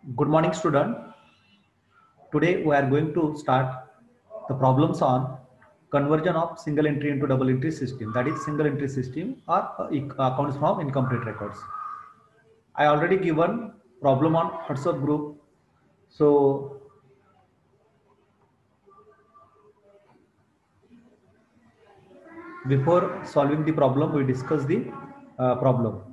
Good morning, student. Today we are going to start the problems on conversion of single entry into double entry system. That is single entry system or accounts from incomplete records. I already given problem on WhatsApp group. So before solving the problem, we discuss the problem.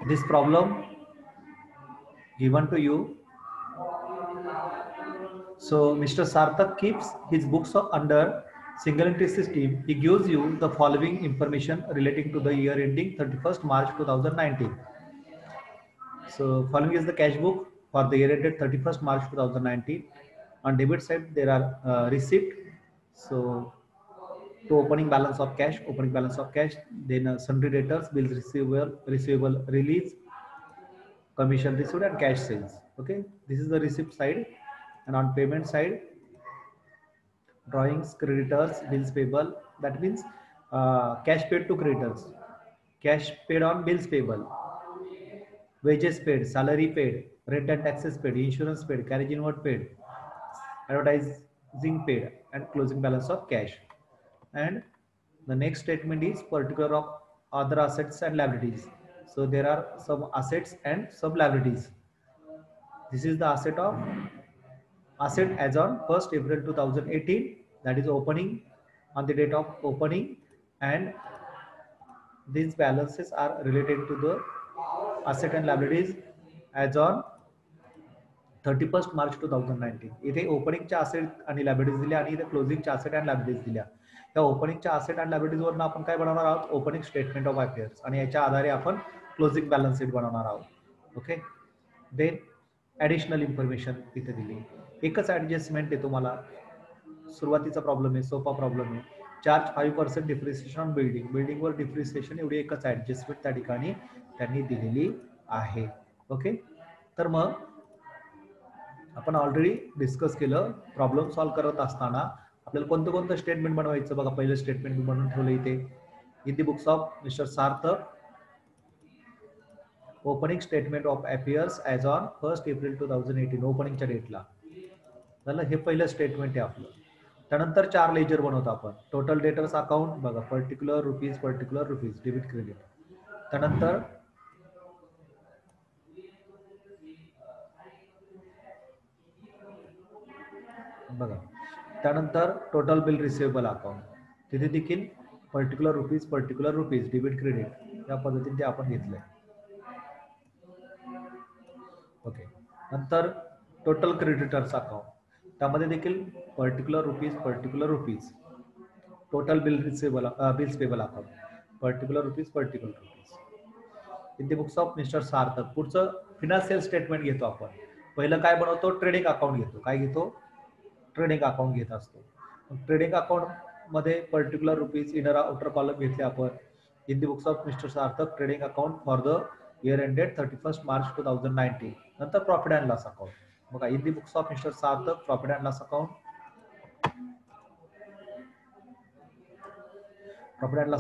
This problem given to you. So Mr. Sarthak keeps his books under single entry system. He gives you the following information relating to the year ending 31st March 2019. So following is the cash book for the year ended 31st March 2019. On debit side, there are receipt. So to opening balance of cash, then sundry debtors, bills receivable release, commission received and cash sales. Okay, this is the receipt side. And on payment side, drawings, creditors, bills payable. That means cash paid to creditors, cash paid on bills payable, wages paid, salary paid, rent and taxes paid, insurance paid, carriage inward paid, advertising paid, and closing balance of cash. And the next statement is particular of other assets and liabilities. So there are some assets and some liabilities. This is the asset as on 1st April 2018, that is opening, on the date of opening, and these balances are related to the asset and liabilities as on 31st March 2019. इथे ओपनिंगच्या asset आणि liabilities दिल्या आणि इथे क्लोजिंगच्या asset and liabilities दिल्या. त्या ओपनिंगच्या asset and liabilities वरून आपण काय बनवणार आहोत, ओपनिंग स्टेटमेंट ऑफ अफेअर्स, आणि याच्या आधारे आपण क्लोजिंग बॅलन्स शीट बनवणार आहोत. ओके, देन ॲडिशनल इन्फॉर्मेशन इथे दिली. एकच ॲडजस्टमेंट आहे तुम्हाला. सुरुवातीचा प्रॉब्लेम आहे, सोपा प्रॉब्लेम आहे. चार्ज 5% डिप्रिसिएशन ऑन बिल्डिंगवर डिप्रिसिएशन, एवढी एकच ॲडजस्टमेंट त्या ठिकाणी त्यांनी दिलेली आहे. ओके, तर मग आपण ऑलरेडी डिस्कस केलं. प्रॉब्लेम सॉल्व्ह करत असताना आपल्याला कोणतं कोणतं स्टेटमेंट बनवायचं बघा. पहिलं स्टेटमेंट मी बनवून ठेवलं इथे. In the books of mister Sarthak, opening statement of affairs as on 1st April 2018, ओपनिंगच्या डेटला झालं. हे पहिलं स्टेटमेंट आहे आपलं. त्यानंतर 4 लेजर बनवतो आपण. टोटल डेटर्स अकाउंट बघा, पर्टिक्युलर रुपीज डेबिट क्रेडिट. त्यानंतर बघा, त्यानंतर टोटल बिल रिसिवेबल अकाउंट, तिथे देखील पर्टिक्युलर रुपीज डेबिट क्रेडिट या पद्धतीने ते आपण घेतलंय. ओके, नंतर टोटल क्रेडिटर्स अकाउंट, त्यामध्ये देखील particular rupees total bills payable account, particular rupees. In the books of mister Sarthak. पुढचं फिनान्शियल स्टेटमेंट घेतो आपण. पहिलं काय बनवतो, ट्रेडिंग अकाउंट घेतो. काय घेतो, ट्रेडिंग अकाउंट घेत असतो. ट्रेडिंग अकाउंट मध्ये particular rupees inner outer column घेतले आपण. In the books of mister Sarthak trading account for the year ended 31st March 2019. नंतर प्रॉफिट अँड लॉस अकाउंट बघा. In the books of mister Sarthak profit and loss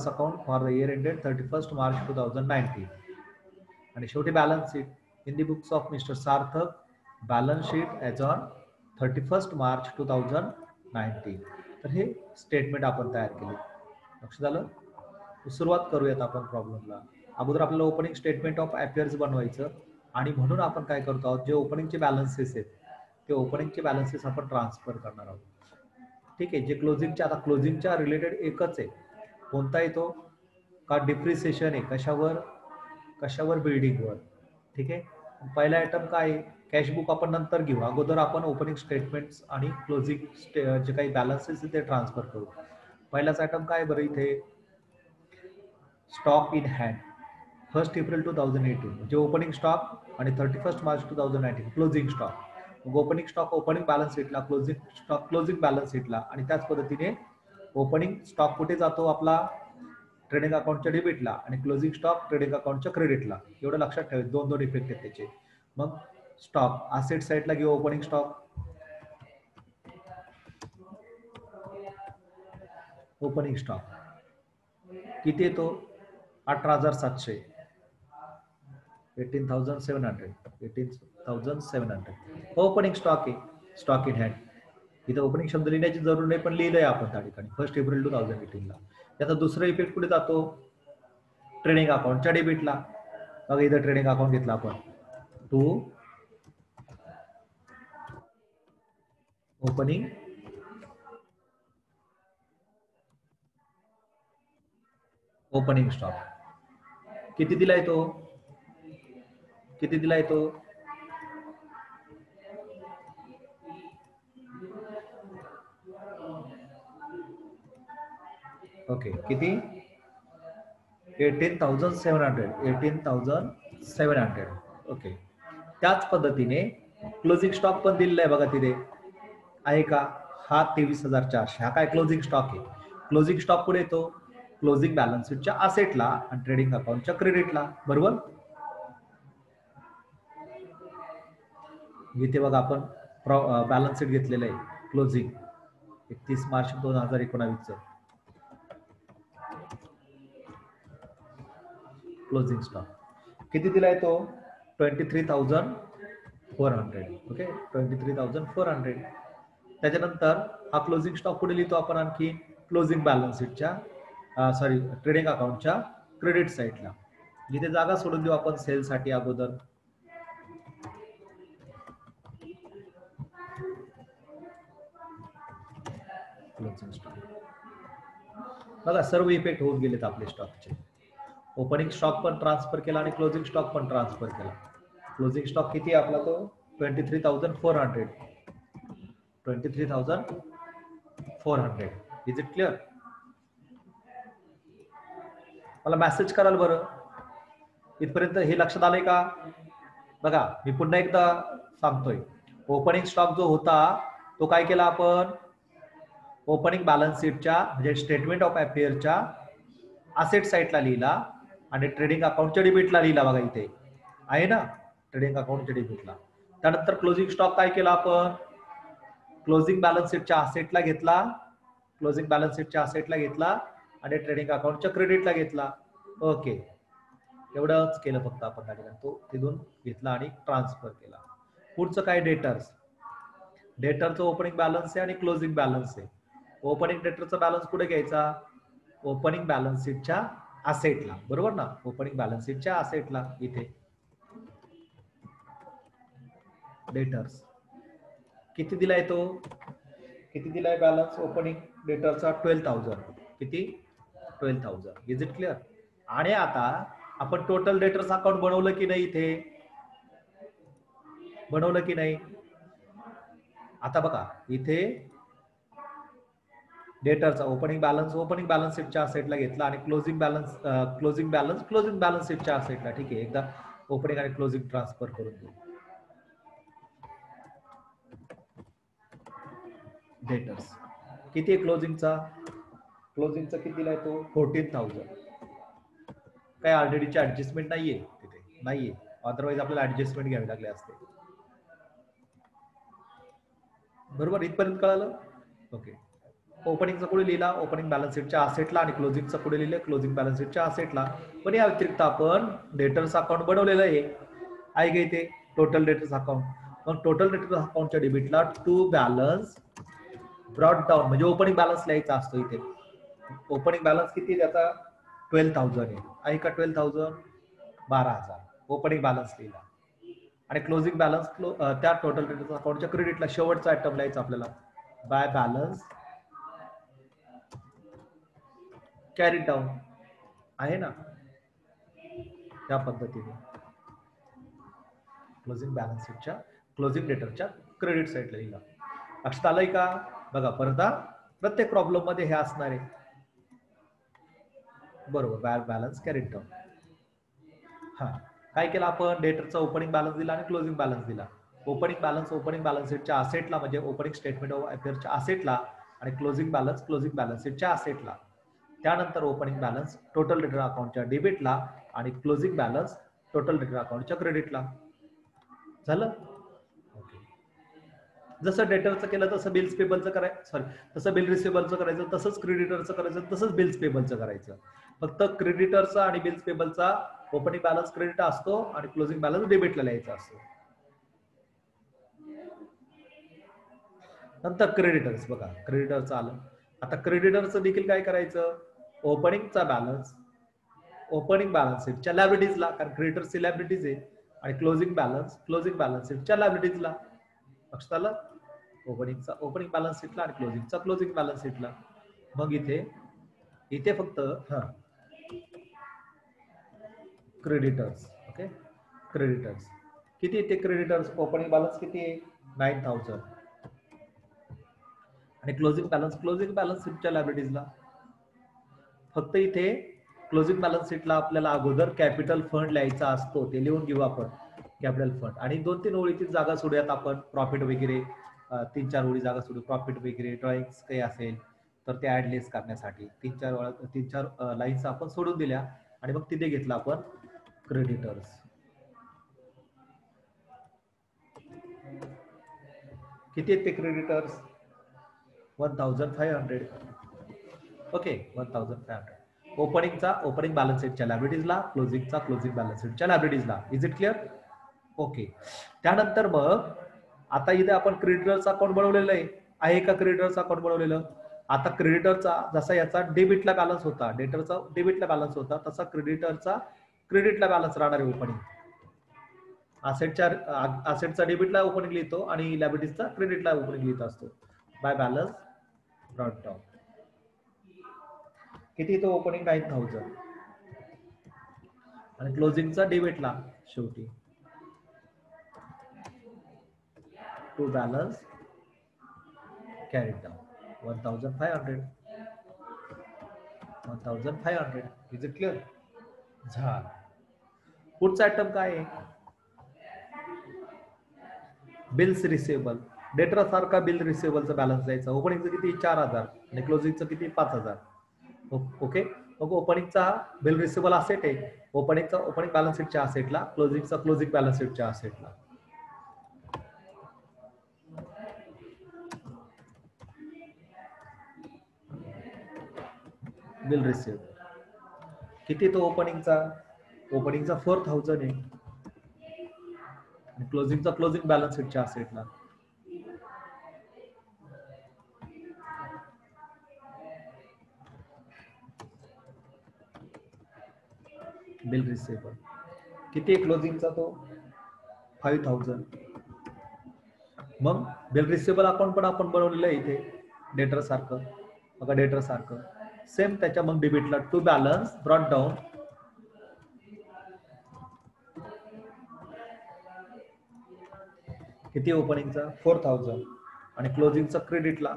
account, for the year ended 31st March 2019. आणि शेवटी balance sheet. In the books of mister Sarthak balance sheet as on 31st March 2019. तर हे statement आपण तयार केले. लक्ष झालं. सुरुवात करूयात आपण प्रॉब्लेमला. अगोदर आपल्याला ओपनिंग स्टेटमेंट ऑफ अफेअर्स बनवायचं, आणि म्हणून आपण काय करतो आहोत, जे ओपनिंगचे बॅलन्सेस आहेत ते ओपनिंगचे बॅलन्सेस आपण ट्रान्सफर करणार आहोत. ठीक आहे. जे क्लोजिंगच्या, आता क्लोजिंगच्या रिलेटेड एकच आहे. कोणता येतो का, डिप्रिसिएशन आहे. कशावर बिल्डिंगवर. ठीक आहे. पहिला आयटम काय आहे, कॅशबुक आपण नंतर घेऊ. अगोदर आपण ओपनिंग स्टेटमेंट्स आणि क्लोजिंग जे काही बॅलन्सेस ते ट्रान्सफर करू. पहिलाच आयटम काय बरं इथे, stock in hand 1st April 2018, म्हणजे ओपनिंग स्टॉक, आणि 31st मार्च 2019 क्लोजिंग स्टॉक. मग ओपनिंग स्टॉक ओपनिंग बॅलन्स शीटला, क्लोजिंग स्टॉक क्लोजिंग बॅलन्स शीटला. आणि त्याच पद्धतीने ओपनिंग स्टॉक कुठे जातो आपला, ट्रेडिंग अकाउंटच्या डेबिटला, आणि क्लोजिंग स्टॉक ट्रेडिंग अकाउंटच्या क्रेडिटला. एवढं लक्षात ठेवायचं. 2 इफेक्ट आहेत त्याचे. मग स्टॉक असेट साईडला घेऊ ओपनिंग स्टॉक. ओपनिंग स्टॉक किती येतो 18,700 18,700 ओपनिंग स्टॉक आहे. स्टॉक इन हँड इथं ओपनिंग शब्द लिहिण्याची जरूर नाही पण लिहिलंय आपण त्या ठिकाणी 1 एप्रिल 2018 ला. त्याचा दुसरा इफेक्ट कुठे जातो ट्रेडिंग अकाउंटच्या डेबिटला. बघा इथं ट्रेडिंग अकाउंट घेतला आपण टू ओपनिंग ओपनिंग स्टॉक किती दिलाय तो ओके किती 18,700 ओके. त्याच पद्धतीने क्लोजिंग स्टॉक पण दिलेला आहे बघा तिथे आहे का हा 23,400 हा काय क्लोजिंग स्टॉक आहे. क्लोजिंग स्टॉक कुठे येतो क्लोजिंग बॅलन्स शीटच्या असेटला आणि ट्रेडिंग अकाउंटच्या क्रेडिटला. बरोबर इथे बघा आपण बॅलन्स शीट घेतलेलं आहे क्लोजिंग 31 मार्च 2019 क्लोजिंग स्टॉक किती दिलाय तो 23,400 ओके 23,400. त्याच्यानंतर हा क्लोजिंग स्टॉक कुठे लिहितो आपण आणखी क्लोजिंग बॅलन्स शीटच्या सॉरी ट्रेडिंग अकाउंटच्या क्रेडिट साईडला. जिथे जागा सोडून देऊ आपण सेल साठी अगोदर क्लोजिंग स्टॉक बघा सर्व इफेक्ट होऊन गेलेत आपले स्टॉकचे. ओपनिंग स्टॉक पण ट्रान्सफर केला आणि क्लोजिंग स्टॉक पण ट्रान्सफर केला. क्लोजिंग स्टॉक किती आपला तो 23,400 23,400 इज इट क्लिअर. मला मेसेज कराल बरं इथपर्यंत हे लक्षात आलंय का. बघा मी पुन्हा एकदा सांगतोय ओपनिंग स्टॉक जो होता तो काय केला आपण ओपनिंग बॅलन्स शीटच्या म्हणजे स्टेटमेंट ऑफ अफेअरच्या असेट साईडला लिहिला आणि ट्रेडिंग अकाउंटच्या डेबिटला लिहिला. बघा इथे आहे ना ट्रेडिंग अकाउंटच्या डेबिटला. त्यानंतर क्लोजिंग स्टॉक काय केला आपण क्लोजिंग बॅलन्स शीटच्या असेटला घेतला क्लोजिंग बॅलन्स शीटच्या असेटला घेतला आणि ट्रेडिंग अकाउंटच्या क्रेडिटला घेतला. ओके एवढंच केलं फक्त आपण त्या ठिकाणी तो तिथून घेतला आणि ट्रान्सफर केला. पुढचं काय डेटर्स डेटरचं ओपनिंग बॅलन्स आहे आणि क्लोजिंग बॅलन्स आहे. ओपनिंग डेटरचा बॅलन्स कुठे घ्यायचा ओपनिंग बॅलन्स शीटच्या असेटला. बरोबर ना ओपनिंग बॅलन्स शीटच्या असेटला. इथे डेटर्स किती दिलाय तो किती दिलाय बॅलन्स ओपनिंग डेटरचा 12,000 किती 12,000 इज इट क्लिअर. आणि आता आपण टोटल डेटर्स अकाउंट बनवलं की नाही इथे बनवलं की नाही. आता बघा इथे डेटरचा ओपनिंग बॅलन्स शीटच्या असेटला घेतला आणि क्लोजिंग बॅलन्स शीटच्या असेटला. ठीक आहे एकदा ओपनिंग आणि क्लोजिंग ट्रान्सफर करून देऊ. डेटर्स किती आहे क्लोजिंगचा किती दिलाय तो 14,000. काय ऑलरेडीची ऍडजस्टमेंट नाहीये तिथे नाहीये अदरवाईज आपल्याला ऍडजस्टमेंट घ्यावी लागली असते. बरोबर इथपर्यंत कळालं. ओके ओपनिंगचा कुठे लिहिला ओपनिंग बॅलन्स शीटच्या असेटला आणि क्लोजिंगचा कुठे लिहिलं क्लोजिंग बॅलन्स शीटच्या असेटला. पण या व्यतिरिक्त आपण डेटर्स अकाउंट बनवलेलं आहे का इथे टोटल डेटर्स अकाउंट. मग टोटल डेटर्स अकाउंटच्या डेबिटला टू बॅलन्स ब्रॉट डाऊन म्हणजे ओपनिंग बॅलन्स लिहायचा असतो. इथे ओपनिंग बॅलन्स किती त्याचा 12,000 आहे का 12,000 12,000 ओपनिंग बॅलन्स लिहिला आणि क्लोजिंग बॅलन्स त्या टोटल डेटर्स अकाउंटच्या क्रेडिटला शेवटचा आयटम लिहायचा आपल्याला बाय बॅलन्स कॅरी डाऊन आहे ना त्या पद्धतीने क्लोजिंग बॅलन्स शीटच्या क्लोजिंग डेटरच्या क्रेडिट साईडला लिहिला. लक्षात आलंय का. बघा परत प्रत्येक प्रॉब्लेम मध्ये हे असणार आहे. बरोबर बाय बॅलन्स कॅरी डाऊन. हा काय केलं आपण डेटरचा ओपनिंग बॅलन्स दिला आणि क्लोजिंग बॅलन्स दिला. ओपनिंग बॅलन्स शीटच्या असेटला म्हणजे ओपनिंग स्टेटमेंट ऑफ अफेअरच्या असेटला आणि क्लोजिंग बॅलन्स शीटच्या असेटला. त्यानंतर ओपनिंग बॅलन्स टोटल डेटर अकाउंटच्या डेबिटला आणि क्लोजिंग बॅलन्स टोटल डेटर अकाउंटच्या क्रेडिटला. झालं. जसं डेटरचं केलं तसं बिल्स पेबलचं करायचं, सॉरी तसं बिल रिसिबलचं करायचं, तसंच क्रेडिटरचं करायचं, तसंच बिल्स पेबलचं करायचं. फक्त क्रेडिटरचा आणि बिल्स पेबलचा ओपनिंग बॅलन्स क्रेडिट असतो आणि क्लोजिंग बॅलन्स डेबिटला लिहायचा असतो. नंतर क्रेडिटर्स बघा, क्रेडिटरचं आलं. आता क्रेडिटरचं देखील काय करायचं, ओपनिंगचा बॅलन्स ओपनिंग बॅलन्स शीटच्या लायबिलिटीजला, कारण क्रेडिटर्सची लायबिलिटीज आहे, आणि क्लोजिंग बॅलन्स शीटच्या लायबिलिटीजला. लक्षात आलं, ओपनिंगचा ओपनिंग बॅलन्स शीटला आणि क्लोजिंगचा क्लोजिंग बॅलन्स शीटला. मग इथे फक्त क्रेडिटर्स, ओके, क्रेडिटर्स किती येते, क्रेडिटर्स ओपनिंग बॅलन्स किती आहे 9000 आणि क्लोजिंग बॅलन्स शीटच्या लायबिलिटीजला. फक्त इथे क्लोजिंग बॅलन्स शीटला आपल्याला अगोदर कॅपिटल फंड लिहायचा असतो, ते लिहून घेऊ आपण, कॅपिटल फंड, आणि 2-3 ओळीची जागा सोडूयात आपण, प्रॉफिट वगैरे 3-4 ओळी जागा सोडू, प्रॉफिट वगैरे ड्रॉइंग्स काही असेल तर ते ऍडलेस करण्यासाठी 3-4 लाईन्स आपण सोडून दिल्या, आणि मग तिथे घेतला आपण क्रेडिटर्स. किती आहेत ते क्रेडिटर्स, 1500, ओके, 1500. ओपनिंग बॅलन्स शीटच्या लायबिलिटीजला, क्लोजिंग बॅलन्स शीटच्या लायबिलिटीजला. Is it clear? ओके. त्यानंतर मग आता इथे आपण क्रेडिटर्स अकाउंट बनवलेलं आहे का, क्रेडिटर्स अकाउंट बनवलेलं. आता क्रेडिटरचा जसा याचा डेबिटला बॅलन्स होता, डेटरचा डेबिटला बॅलन्स होता, तसा क्रेडिटरचा क्रेडिटला बॅलन्स राहणार आहे. ओपनिंग असेटचा डेबिटला ओपनिंग लिहितो आणि लायबिलिटीजचा क्रेडिटला ओपनिंग लिहित असतो. By balance brought down. किती तो ओपनिंग 9000 आणि क्लोजिंगचा डेबिटला शेवटी to balance carried down 1500. Is it clear? झालं. पुढचा आयटम काय आहे, बिल्स रिसेबल. डेटर सारखा बिल रिसेबलचा बॅलन्स द्यायचा. ओपनिंगचं किती 4000 आणि क्लोजिंगचं किती 5000. ओके. मग ओपनिंगचा बिल रिसेबल असेट आहे, ओपनिंगचा ओपनिंग बॅलन्स शीटच्या असेटला, क्लोजिंगचा क्लोजिंग बॅलन्स शीटच्या असेटला. बिल रिसेबल किती, तो ओपनिंगचा 4000 आहे आणि क्लोजिंगचा क्लोजिंग बॅलन्स शीटच्या असेटला. बिल रिसेबल किती आहे, क्लोजिंगचा तो 5000. मग बिल रिसेबल अकाउंट पण आपण बनवलेलं आहे इथे डेटर सारखं, बघा डेटर सारखं सेम. त्याच्या मग डेबिटला टू बॅलन्स ब्रॉट डाऊन किती, ओपनिंगचा 4000 आणि क्लोजिंगचा क्रेडिटला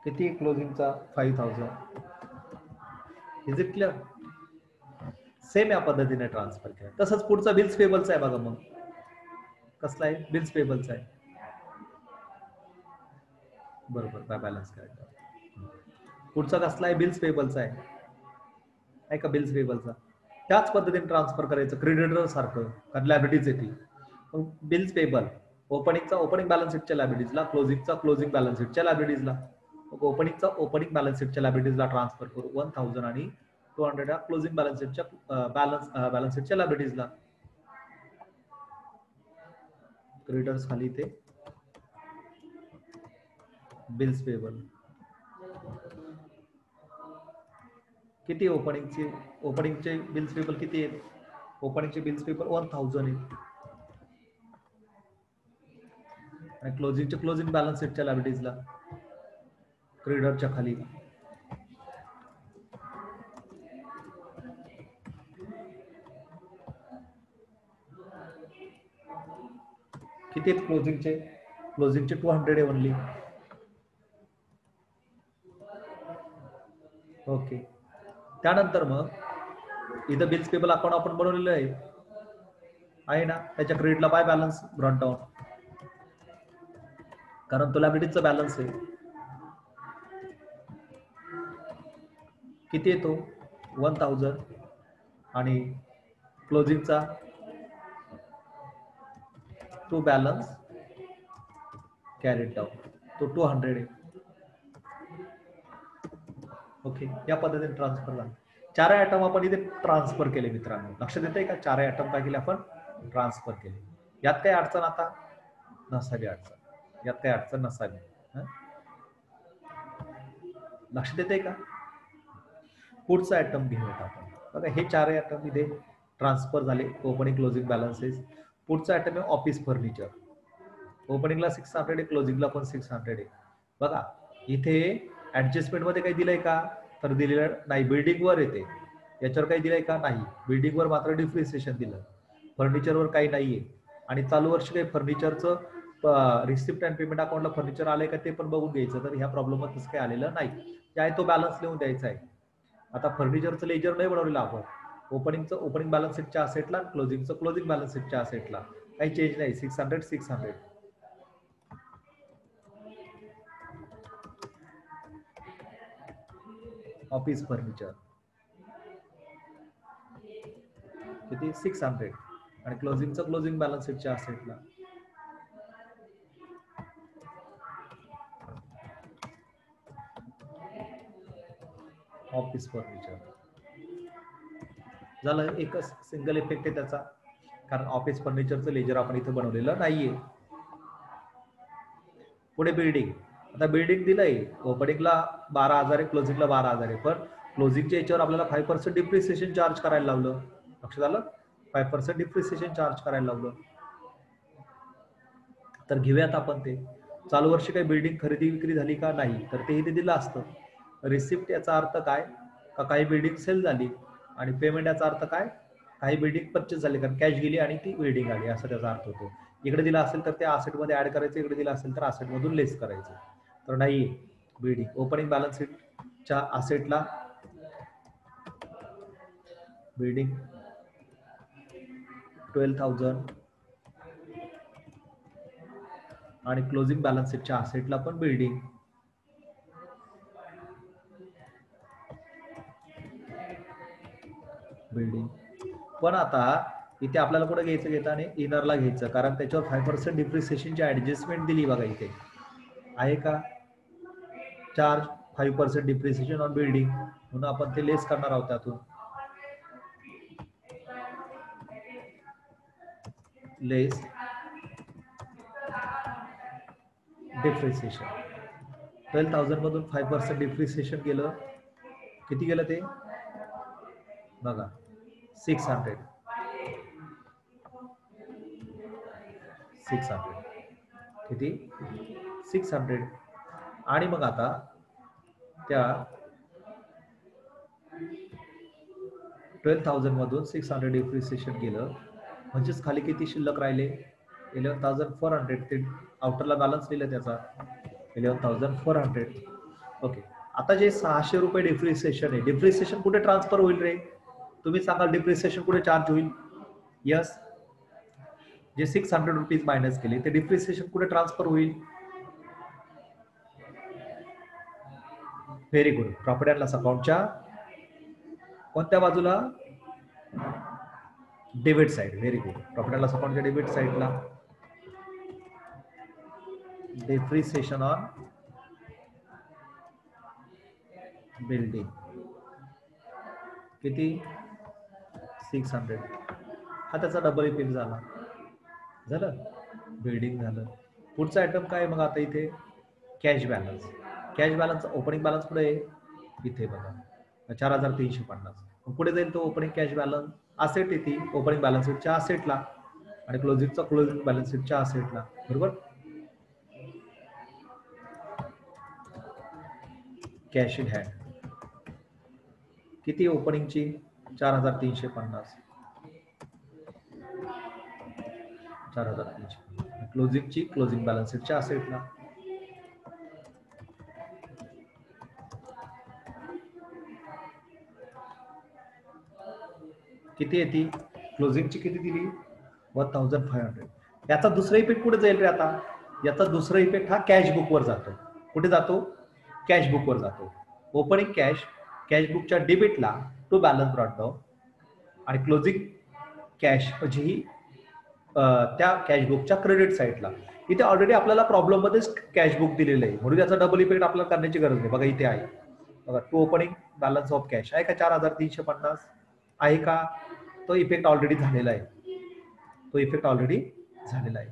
किती, क्लोजिंगचा 5000. Is it clear? सेम या पद्धतीने ट्रान्सफर केला. तसंच पुढचा बिल्स पेबलचा आहे बघा. मग कसला आहे, बिल्स पेबलचा आहे, बरोबर, बाय बॅलन्स करायचा. पुढचा कसला आहे, बिल्स पेबलचा आहे का, बिल्स पेबलचा. त्याच पद्धतीने ट्रान्सफर करायचं क्रेडिटर सारखं, कारण लायबिलिटीज आहे ती. मग बिल्स पेबल ओपनिंगचा ओपनिंग बॅलन्स शीटच्या लायबिलिटीजला, क्लोजिंगचा क्लोजिंग बॅलन्स शीटच्या लायबिलिटीजला. मग ओपनिंगचा ओपनिंग बॅलन्स शीटच्या लायबिलिटीजला ट्रान्सफर करू 1000 आणि 200 क्लोजिंग बॅलन्स शीटच्या बॅलन्स शीटच्या लायबिलिटीजला. क्रेडिटर्स खाली ते बिल्स पेबल किती, ओपनिंगचे बिल्स पेबल किती आहेत, ओपनिंगचे बिल्स पेबल 1000 आहेत आणि क्लोजिंगचे क्लोजिंग बॅलन्स शीटच्या लायबिलिटीजला क्रेडिटरच्या खाली किती आहेत, क्लोजिंगचे 200 आहे ओनली. ओके. त्यानंतर मग इथं बिल्स पेबल अकाउंट आपण बनवलेलं आहे ना, त्याच्या क्रेडिटला बाय बॅलन्स ब्रॉट डाऊन, कारण तो लायबिलिटीजचा बॅलन्स आहे. किती येतो 1000 आणि क्लोजिंगचा टू बॅलन्स कॅरीड डाऊन तो 200 आहे. ओके, या पद्धतीने ट्रान्सफर झाला. 4 आयटम आपण इथे ट्रान्सफर केले मित्रांनो. लक्षात येते का? 4 आयटम काय केले आपण? ट्रान्सफर केले. यात काही अडचण आता नसावी, यात काही अडचण नसावी. लक्षात येते का? पुढचा आयटम घेऊयात आपण. बघा, हे 4 आयटम इथे ट्रान्सफर झाले, ओपनिंग क्लोजिंग बॅलन्सेस. पुढचा आयटम आहे ऑफिस फर्निचर. ओपनिंगला 600 आहे, क्लोजिंगला पण 600 आहे. बघा, इथे ऍडजस्टमेंट मध्ये काही दिलंय का? तर दिलेलं नाही. बिल्डिंग वर येते, याच्यावर काही दिलंय का? नाही. बिल्डिंग वर मात्र डिप्रिसिएशन दिलं, फर्निचरवर काही नाहीये. आणि चालू वर्षी काही फर्निचरचं रिसिप्ट अँड पेमेंट अकाउंटला फर्निचर आलंय का ते पण बघून घ्यायचं. तर ह्या प्रॉब्लेम मध्ये काही आलेलं नाही. जे आहे तो बॅलन्स लिहून द्यायचा आहे. आता फर्निचरचं लेजर नाही बनवलेलं आपण. ओपनिंग बॅलन्स शीटच्या असेटला, क्लोजिंगचं क्लोजिंग बॅलन्स शीटच्या असेटला काही चेंज नाही. 600 ऑफिस फर्निचर किती? 600. आणि क्लोजिंगचं क्लोजिंग बॅलन्स शीटच्या असेटला ऑफिस फर्निचर झालं. एकच सिंगल इफेक्ट आहे त्याचा, कारण ऑफिस फर्निचरचं लेजर आपण इथे बनवलेलं नाहीये. पुढे बिल्डिंग. आता बिल्डिंग दिलंय, ओपनिंगला 12,000 आहे, क्लोजिंगला 12,000 आहे. पण क्लोजिंगच्या याच्यावर आपल्याला 5% डिप्रिसिएशन चार्ज करायला लावलं. लक्षात आलं? 5% डिप्रिसिएशन चार्ज करायला लावलं. तर घेऊयात आपण ते. चालू वर्षी काही बिल्डिंग खरेदी विक्री झाली का? नाही. तर ते इथे दिलं असतं. रिसिप्ट याचा अर्थ काय? का काही बिल्डिंग सेल झाली. आणि पेमेंट याचा अर्थ काय? काही बिल्डिंग परचेस झाली, कारण कॅश गेली आणि ती बिल्डिंग आली, असा त्याचा अर्थ होतो. इकडे दिला असेल तर त्या असेट मध्ये ऍड करायचं, इकडे दिला असेल तर असेट मधून लेस करायचं. तर नाही, बिल्डिंग ओपनिंग बॅलन्स शीटच्या असेटला बिल्डिंग 12,000 आणि क्लोजिंग बॅलन्स शीटच्या असेटला पण बिल्डिंग पण आता इथे आपल्याला कुठे घ्यायचं? घेताना इनरला घ्यायचं, कारण त्याच्यावर 5% डिप्रिसिएशनची ऍडजस्टमेंट दिली. बघा इथे आहे का? चार्ज 5% डिप्रिसिएशन ऑन बिल्डिंग, म्हणून आपण ते लेस करणार आहोत त्यातून. लेस डिप्रिसिएशन 12,000 मधून 5% डिप्रिसिएशन गेलं. किती गेलं ते? बघा 600 किती? 600. आणि मग आता त्या 12,000 मधून 600 डिप्रिसिएशन गेलं, म्हणजेच खाली किती शिल्लक राहिले? 11,400. ते आउटरला बॅलन्स लिहिलं त्याचा 11,400. ओके. आता जे 600 रुपये डिप्रिसिएशन आहे, डिप्रिसिएशन कुठे ट्रान्सफर होईल रे? तुम्ही सांगा, डिप्रिसिएशन कुठे चार्ज होईल? यस, जे 600 रुपीज मायनस केले ते डिप्रिसिएशन कुठे ट्रान्सफर होईल? Very good. Profit and loss अकाउंटच्या कोणत्या बाजूला? Debit side. Very good. Profit and loss अकाउंटच्या डेबिट साइडला डिप्रिसिएशन ऑन बिल्डिंग किती? 600. हा त्याचा डबल इफेक्ट झाला. बिल्डिंग झालं. पुढचा आयटम काय मग? आता इथे cash balance. Cash balance opening balance पुढे आहे, इथे बघा 4,350. पुढे जाईल तो ओपनिंग कॅश बॅलन्स असेट येते, ओपनिंग बॅलन्स शीटच्या असेटला, आणि क्लोजिंगचा क्लोजिंग बॅलन्स शीटच्या असेटला. बरोबर? कॅश इन हँड किती? ओपनिंगची 4,350, 4,300. क्लोजिंगची क्लोजिंग बॅलन्स शीटच्या असेटला किती येते? क्लोजिंगची किती दिली? 1,500. याचा दुसरा इफेक्ट कुठे जाईल रे? आता याचा दुसरा इफेक्ट हा कॅश बुक वर जातो. कुठे जातो? कॅश बुक वर जातो. ओपनिंग कॅश बुकच्या डेबिटला टू बॅलन्स ब्रॉट डाऊन, आणि क्लोजिंग कॅश म्हणजे ही त्या कॅशबुकच्या क्रेडिट साईडला. इथे ऑलरेडी आपल्याला प्रॉब्लेम मध्येच कॅशबुक दिलेलं आहे, म्हणून त्याचा डबल इफेक्ट आपल्याला करण्याची गरज नाही. बघा इथे आहे, बघा to opening balance of cash आहे का 4350 आहे का? तो इफेक्ट ऑलरेडी झालेला आहे, तो इफेक्ट ऑलरेडी झालेला आहे.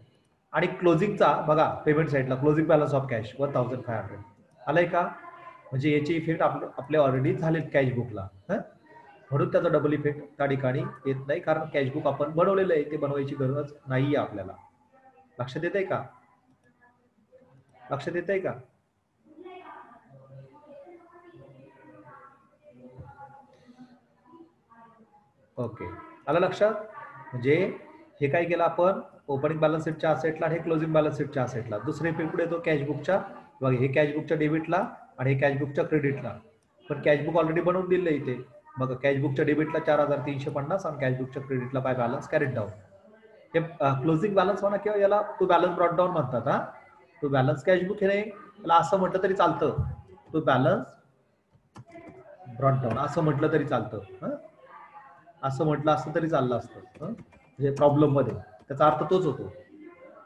आणि क्लोजिंगचा बघा पेमेंट साईडला क्लोजिंग बॅलन्स ऑफ कॅश 1500 आलाय का? म्हणजे याचे इफेक्ट आपले ऑलरेडी झालेत कॅशबुकला, म्हणून त्याचा डबल इफेक्ट त्या ठिकाणी येत नाही, कारण कॅशबुक आपण बनवलेलं आहे, ते बनवायची गरज नाहीये आपल्याला. लक्षात येत आहे का? लक्षात येत आहे का? ओके, आलं लक्षात? म्हणजे हे काय केलं आपण, ओपनिंग बॅलन्स शीटच्या असेटला आणि हे क्लोजिंग बॅलन्स शीटच्या असेटला. दुसरे इफेक्ट कुठे येतो? कॅशबुकच्या, बघा हे कॅशबुकच्या डेबिटला आणि हे कॅशबुकच्या क्रेडिटला. पण कॅशबुक ऑलरेडी बनवून दिलं इथे, बघा कॅशबुकच्या डेबिटला 4350 आणि कॅशबुकच्या क्रेडिटला बाय बॅलन्स कॅरेट डाऊन. हे क्लोजिंग बॅलन्स म्हणा किंवा याला टू बॅलन्स ब्रॉट डाऊन म्हणतात. हा, टू बॅलन्स कॅशबुक हे नाही, त्याला असं म्हटलं तरी चालतं, टू बॅलन्स ब्रॉट डाऊन असं म्हटलं तरी चालतं. असं म्हटलं असतं तरी चाललं असतं, म्हणजे प्रॉब्लेम मध्ये त्याचा अर्थ तोच होतो,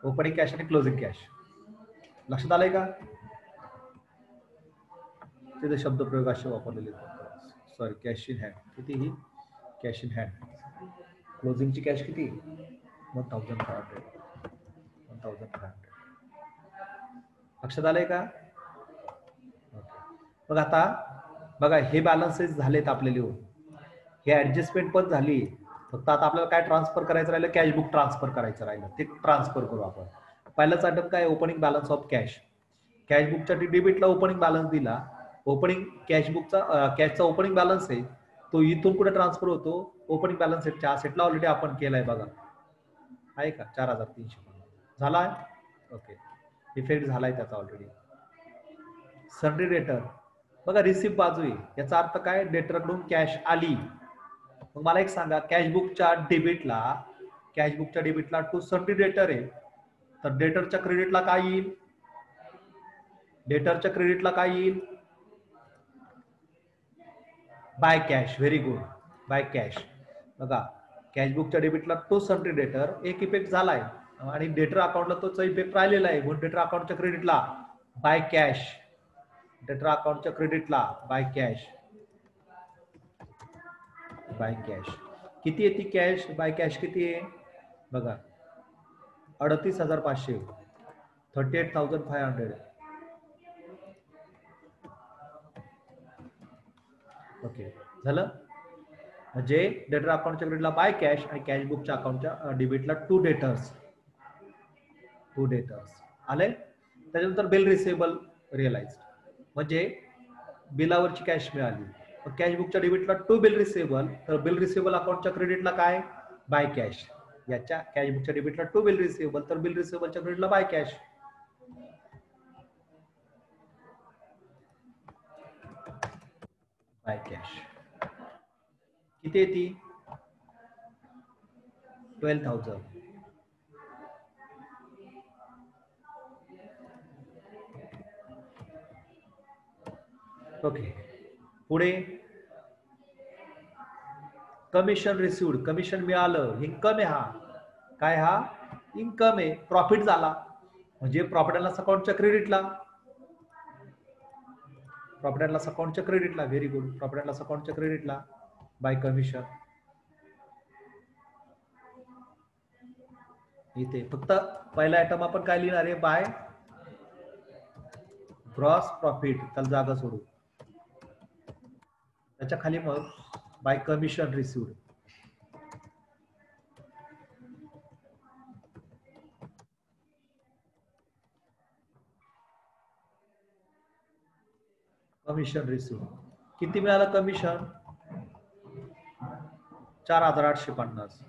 ओपनिंग कॅश आणि क्लोजिंग कॅश. लक्षात आलंय का? तिथे शब्दप्रयोग असे वापरलेले. सॉरी, कॅश इन हँड किती? ही कॅश इन हँड. क्लोजिंगची कॅश किती? 1500. लक्षात आलंय का? मग आता बघा हे बॅलन्सेस झालेत आपले लिहून, हे ऍडजस्टमेंट पण झाली. फक्त आता आपल्याला काय ट्रान्सफर करायचं राहिलं? कॅशबुक ट्रान्सफर करायचं राहिलं, ते ट्रान्सफर करू आपण. पहिलाच आयटम काय? Opening balance of cash. कॅशबुकच्या डेबिटला ओपनिंग बॅलन्स दिला, ओपनिंग कॅशबुकचा कॅशचा ओपनिंग बॅलन्स आहे, तो इथून कुठे ट्रान्सफर होतो? ओपनिंग बॅलन्स शीटच्या असेटला ऑलरेडी आपण केलाय, बघा आहे का 4300 झालाय. ओके, इफेक्ट झालाय त्याचा ऑलरेडी. सन्ड्री डेटर, बघा रिसिव्ह बाजू आहे, याचा अर्थ काय? डेटरकडून कॅश आली. मग मला एक सांगा, कॅशबुकच्या डेबिटला टू सन्ड्री डेटर आहे, तर डेटरच्या क्रेडिटला काय येईल? डेटरच्या क्रेडिटला काय येईल? By cash. Very good, by cash. बघा कॅशबुकच्या डेबिटला टू सन्ड्री डेटर एक इफेक्ट झालाय, आणि डेटर अकाउंटला तोचा इफेक्ट राहिलेला आहे, म्हणून डेटर अकाउंटच्या क्रेडिटला बाय कॅश. डेटर अकाउंटच्या क्रेडिटला बाय कॅश. बाय कॅश किती येते? कॅश बाय कॅश किती आहे? बघा 38,500, 38,500. ओके, झालं. म्हणजे डेटर अकाउंटच्या क्रेडिटला बाय कॅश आणि कॅशबुकच्या अकाउंटच्या डेबिटला टू डेटर्स आले. त्याच्यानंतर बिल रिसिवेबल रिअलाइज, म्हणजे बिलावरची कॅश मिळाली. कॅशबुकच्या डेबिटला टू बिल रिसिवेबल, तर बिल रिसिवेबल अकाउंटच्या क्रेडिटला काय? By cash. याच्या कॅशबुकच्या डेबिटला टू बिल रिसिवेबल, तर बिल रिसिवेबलच्या क्रेडिटला बाय कॅश. बाय कॅश किती येते? 12,000. ओके, पुढे कमिशन रिसिव्ड, कमिशन मिळालं, इन्कम आहे. हा काय? हा इन्कम आहे, प्रॉफिट झाला, म्हणजे प्रॉफिट अँड लॉस अकाउंटच्या क्रेडिटला, प्रॉफिट अँड लॉस अकाउंटच्या क्रेडिटला. Very good, profit and loss अकाउंटच्या क्रेडिटला बाय कमिशन. इथे फक्त पहिला आयटम आपण काय लिहिणार आहे? बाय ग्रॉस प्रॉफिट, त्याला जागा सोडू. त्याच्या खाली मग by commission received. Commission received किती मिळालं? कमिशन 4,850.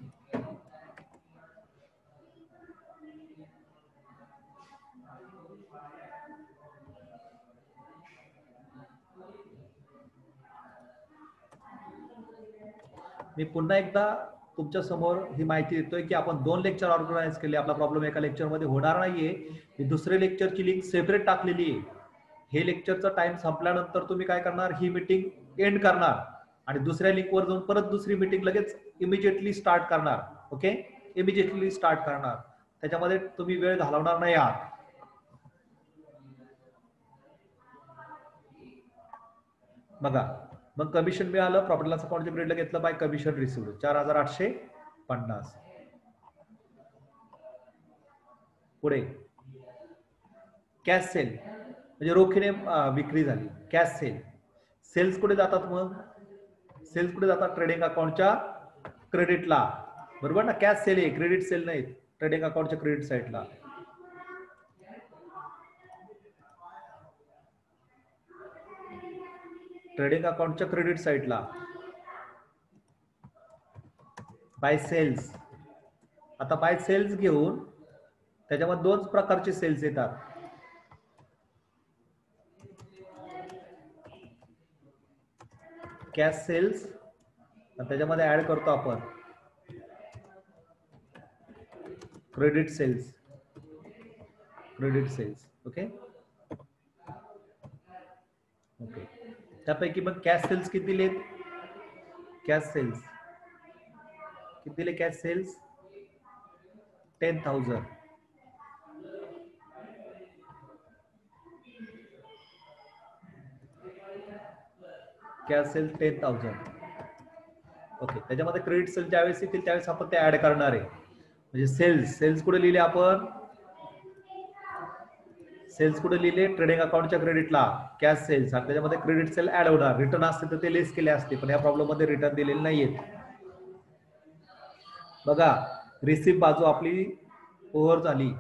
मी पुन्हा एकदा तुमच्या समोर ही माहिती देतोय की आपण 2 लेक्चर ऑर्गनाइज केले. आपला प्रॉब्लेम एका लेक्चरमध्ये होणार नाहीये. मी दुसरे लेक्चरची लिंक सेपरेट टाकलेली आहे. हे लेक्चरचा टाइम संपल्यानंतर तुम्ही काय करणार? ही मीटिंग एंड करणार आणि दुसऱ्या लिंकवर जाऊन परत दुसरी मीटिंग लगेच इमिजिएटली स्टार्ट करणार. ओके, इमिजिएटली स्टार्ट करणार. त्याच्यामध्ये तुम्ही वेळ घालवणार नाही आहात. बघा, मग कमिशन मिळालं, प्रॉफिट लॉस अकाउंटच्या पिरियडला घेतलं बाय कमिशन रिसिव्ड 4850. पुढे कॅश सेल म्हणजे रोखीने विक्री झाली. Cash sale. सेल्स कुठे जातात? मग सेल्स कुठे जातात? ट्रेडिंग अकाउंटच्या क्रेडिटला, बरोबर ना. कॅश सेल आहे, क्रेडिट सेल नाही. ट्रेडिंग अकाउंटच्या क्रेडिट साईडला. ट्रेडिंग अकाउंटच्या क्रेडिट साईडला बाय सेल्स. आता बाय सेल्स घेऊन त्याच्यामध्ये दोन प्रकारचे सेल्स येतात. कॅश सेल्स, त्याच्यामध्ये ऍड करतो आपण credit sales. Credit sales. Okay okay. त्यापैकी मग कॅश सेल्स किती दिलेत? कॅश सेल्स किती दिले? Cash sales 10,000. Cash sales 10,000. Okay. त्याच्यामध्ये क्रेडिट सेल ज्यावेळेस येतील त्यावेळेस आपण ते ऍड करणार आहे. म्हणजे सेल्स कुठे लिहिले आपण? सेल्स कुठे लिहिले? ट्रेडिंग अकाउंटच्या क्रेडिटला कॅश सेल्स. आणि त्याच्यामध्ये क्रेडिट सेल ऍड होणार. रिटर्न असते तर ते लेस केले असते, पण या प्रॉब्लेम मध्ये रिटर्न दिलेले नाहीयेत. बघा, रिसिव्ह बाजू आपली ओव्हर झाली.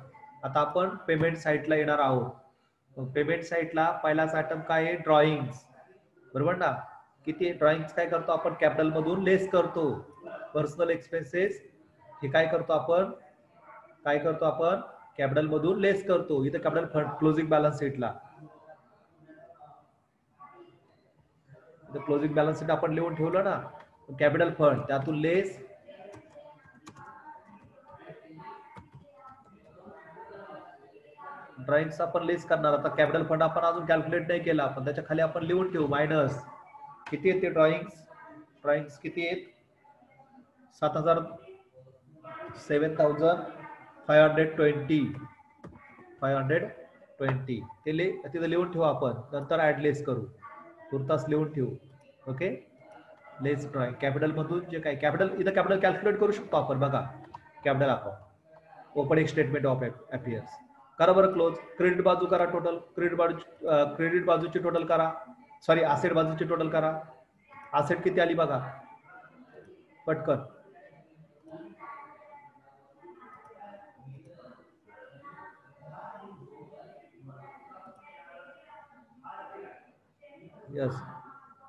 आता आपण पेमेंट साईटला येणार आहोत. पेमेंट साईटला पहिलाच आयटम काय आहे? ड्रॉइंग्स, बरोबर ना. किती ड्रॉइंग्स काय करतो आपण? कॅपिटल मधून लेस करतो. पर्सनल एक्सपेन्सेस हे काय करतो आपण? कॅपिटल मधून लेस करतो. इथं कॅपिटल फंड क्लोजिंग बॅलन्स शीटला, क्लोजिंग बॅलन्स शीट आपण लिहून ठेवलं ना. कॅपिटल फंड त्यातून लेस ड्रॉइंग्स आपण लेस करणार. आता कॅपिटल फंड आपण अजून कॅल्क्युलेट नाही केला, पण त्याच्या खाली आपण लिहून ठेवू मायनस. किती येते ड्रॉइंग्स किती आहेत? 7,520. ते तिथं लिहून ठेवू आपण, नंतर ऍड लेस करू. तुर्तास लिहून ठेवू. ओके. लेस ड्रॉइंग कॅपिटल मधून जे काय कॅपिटल, इथं कॅपिटल कॅल्क्युलेट करू शकतो आपण. बघा, capital account opening statement of affairs करा बरं. क्लोज. क्रेडिट बाजू करा टोटल. क्रेडिट बाजूची टोटल करा. सॉरी, असेट बाजूची टोटल करा. असेट किती आली बघा पटकन. यस,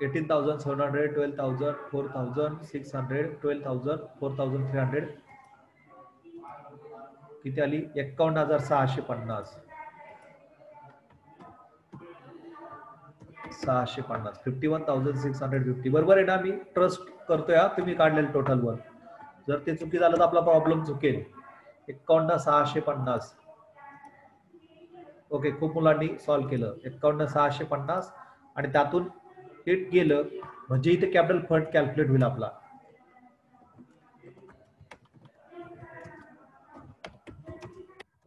18,700, 12,000, 4,600, 12,000, 4,300. किती आली? 51,650. 51,650. बरोबर आहे ना. मी ट्रस्ट करतोय तुम्ही काढलेलं टोटल वर. जर ते चुकी झालं तर आपला प्रॉब्लेम चुकेल. 51,650. ओके, खूप मुलांनी सॉल्व्ह केलं. 51,650 आणि त्यातून हिट गेलं म्हणजे इथे कॅपिटल फंड कॅल्क्युलेट होईल आपला.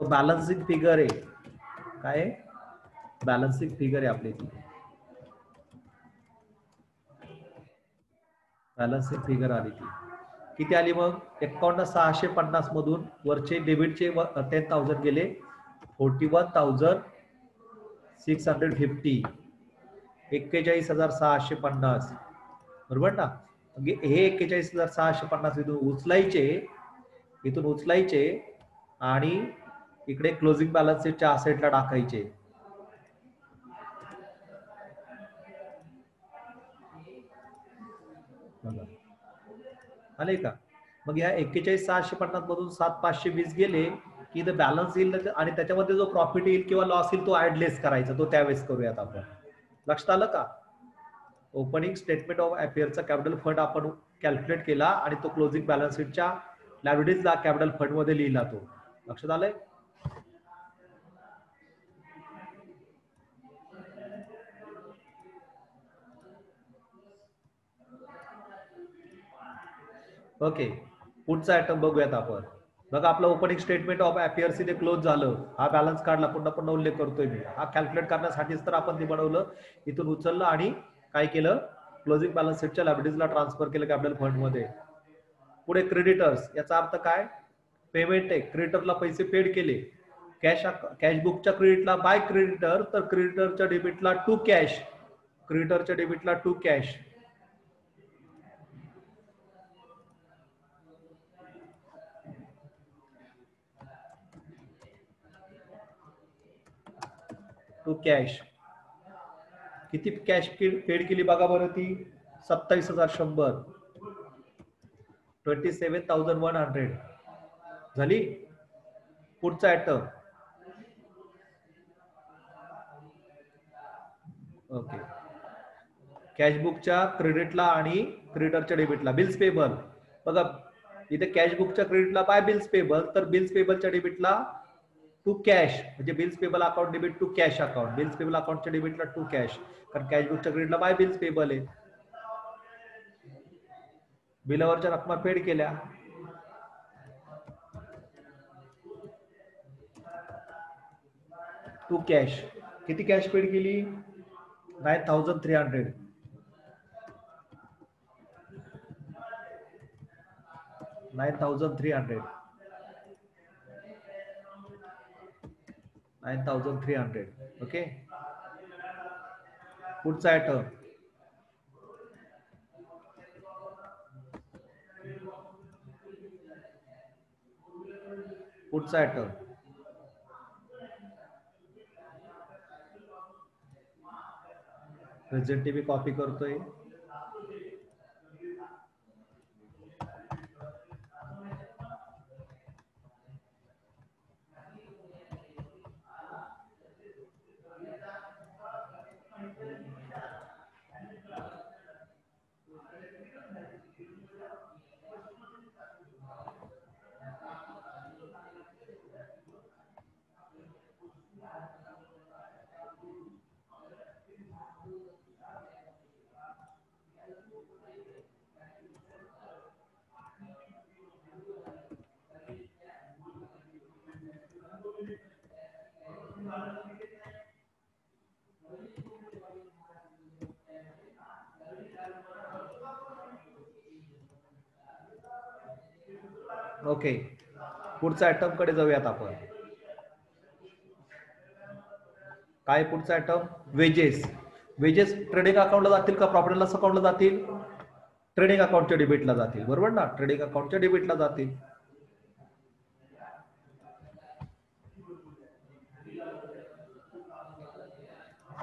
बॅलन्सिंग फिगर आहे. काय? बॅलन्सिंग फिगर आहे आपली ती. बॅलन्सिंग फिगर आली ती. किती आली मग? 51,650 मधून वरचे डेबिटचे 10,000 गेले. 41,650. 41,650. बरोबर ना. हे 41,650 इथून उचलायचे आणि इकडे क्लोजिंग बॅलन्स शीटच्या असेटला टाकायचे. आले का? मग या 41,650 मधून 7,520 गेले की इथं बॅलन्स येईल आणि त्याच्यामध्ये जो प्रॉफिट येईल किंवा लॉस येईल तो ऍड लेस करायचा. तो त्यावेळेस करूयात आपण. लक्षात आलं का? ओपनिंग स्टेटमेंट ऑफ अफेअर्सचा कॅपिटल फंड आपण कॅल्क्युलेट केला आणि तो क्लोजिंग बॅलन्स शीटच्या लायबिलिटीजला कॅपिटल फंड मध्ये लिहिला. तो लक्षात आलंय? ओके, पुढचा आयटम बघूयात आपण. बघा आपलं ओपनिंग स्टेटमेंट ऑफ अपियर्स इथे क्लोज झालं. हा बॅलन्स काढला, पुन्हा पुन्हा उल्लेख करतोय मी. हा कॅल्क्युलेट करण्यासाठीच तर आपण ते बनवलं. इथून उचललं आणि काय केलं, क्लोजिंग बॅलन्स शीटच्या लायबिलिटीजला ट्रान्सफर केलं कॅपिटल फंड मध्ये. पुढे क्रेडिटर्स, याचा अर्थ काय, पेमेंट आहे, क्रेडिटरला पैसे पेड केले. कॅश बुकच्या क्रेडिटला बाय क्रेडिटर, तर क्रेडिटरच्या डेबिटला टू कॅश, क्रेडिटरच्या डेबिटला टू कॅश. To cash. किती कॅश पेड केली बघा बरं ती, 27,100, 27,100 झाली. पुढचा आयटम, ओके, कॅशबुकच्या क्रेडिटला आणि क्रेडिटरच्या डेबिटला बिल्स पेबल. बघा इथे कॅशबुकच्या क्रेडिटला बाय बिल्स पेबल, तर बिल्स पेबलच्या डेबिटला टू कॅश, म्हणजे bills payable account debit to cash account, bills payable अकाउंटच्या डेबिटला टू कॅश, कारण कॅशबुकच्या क्रेडिटला बाय बिल्स पेबल आहे. बिलावरच्या रकमा पेड केल्या. टू कॅश, किती कॅश पेड केली, 9,300. 9,300, 9,300. ओके, पुढचा आयटम, पुढचा आयटम, प्रेझेंट मी कॉपी करतोय. ओके, पुढच्या आयटम कडे जाऊयात आपण. काय पुढचा आयटम, वेजेस. वेजेस ट्रेडिंग अकाउंटला जातील का प्रॉफिट अँड लॉस अकाउंटला जातील, ट्रेडिंग अकाउंटच्या डेबिटला जातील, बरोबर ना, ट्रेडिंग अकाउंटच्या डेबिटला जातील.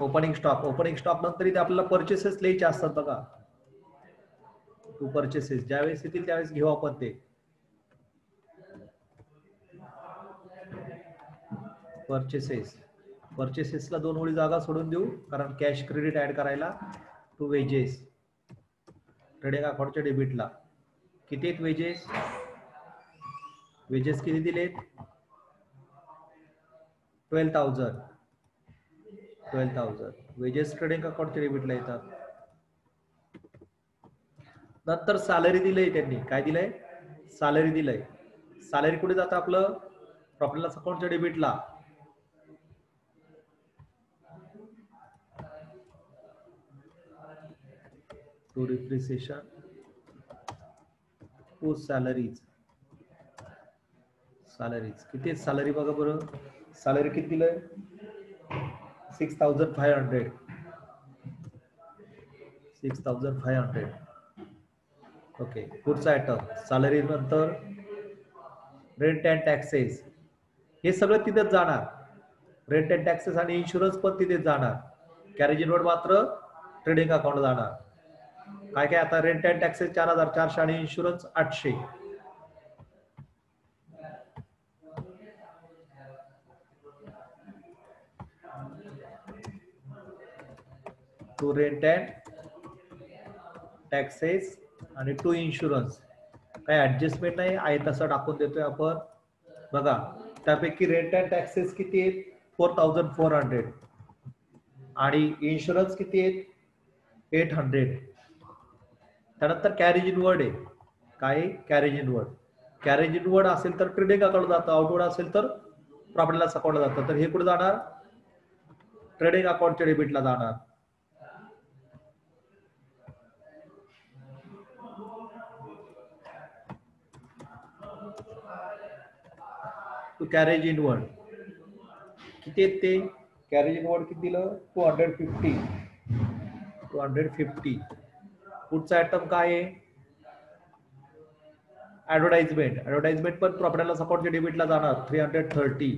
ओपनिंग स्टॉक, ओपनिंग स्टॉक नंतर इथे आपल्याला परचेसेस लिहायचे असतात बघा. टू परचेसेस ज्यावेळेस येतील त्यावेळेस घेऊ आपण ते. परचेसेस, परचेसेसला 2 ओळी जागा सोडून देऊ, कारण कॅश क्रेडिट ऍड करायला. टू वेजेस, ट्रेडिंग अकाउंटच्या डेबिटला किती आहेत वेजेस, वेजेस किती दिलेत, 12,000. 12,000 वेजेस ट्रेडिंग अकाउंटच्या डेबिटला येतात. नंतर सॅलरी दिलंय त्यांनी, काय दिलंय, सॅलरी दिलंय. सॅलरी कुठे जातं आपलं, प्रॉफिट लॉस अकाउंटच्या डेबिटला. To depreciation, to salaries. Salaries किती, सॅलरी बघा बरं, सॅलरी किती दिलंय, 6,500. 6,500. ओके, पुढचा आयटम, सॅलरी नंतर रेंट अँड टॅक्सेस, हे सगळं तिथेच जाणार. रेंट अँड टॅक्सेस आणि इन्शुरन्स पण तिथेच जाणार. कॅरेज इनवर्ड मात्र ट्रेडिंग अकाउंट जाणार. काय काय आता, रेंट अँड टॅक्सेस 4,400 आणि insurance 800. To rent and taxes आणि टू इन्शुरन्स, काही ऍडजस्टमेंट नाही आहे, तसं टाकून देतोय आपण. बघा त्यापैकी रेंट अँड टॅक्सेस किती आहेत, 4,400 आणि इन्शुरन्स किती आहेत, 800. त्यानंतर कॅरेज इनवर्ड आहे, काय कॅरेज इनवर्ड. कॅरेज इनवर्ड असेल तर ट्रेडिंग अकाउंट जातं, आउटवर्ड असेल तर प्रॉफिट लॉस अकाउंटला जातं. तर हे कुठे जाणार, ट्रेडिंग अकाउंटच्या डेबिटला जाणार. टू कॅरेज इनवर्ड किती आहेत ते, कॅरेज इनवर्ड किती दिलं 250. पुढचा आयटम काय आहे, ऍडव्हर्टाइजमेंट. ऍडव्हर्टाइजमेंट पण प्रॉफिट अँड लॉस अकाउंटच्या डेबिटला जाणार 330.